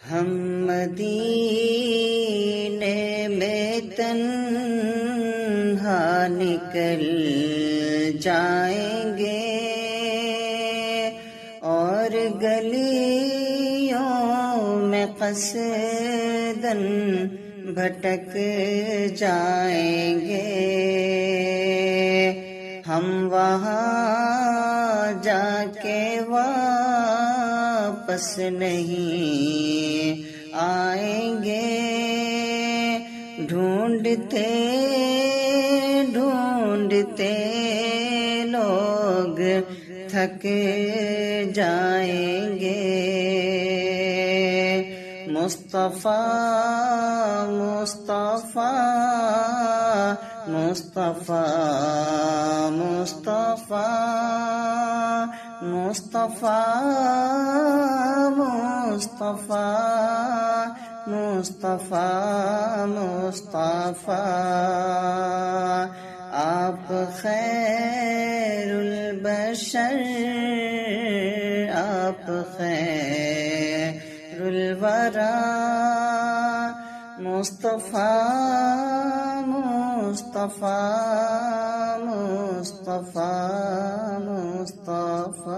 ہم مدینے میں تنہا نکل جائیں گے اور گلیوں میں قصداً بھٹک جائیں گے، ہم وہاں جا کے واپس نہیں آئیں گے، ڈھونڈتے ڈھونڈتے لوگ تھک جائیں گے، مصطفیٰ مصطفیٰ مصطفیٰ مصطفیٰ مصطفیٰ مصطفیٰ مصطفیٰ مصطفیٰ، آپ خیر البشر، آپ خیر الورا، مصطفیٰ مصطفیٰ مصطفیٰ مصطفیٰ۔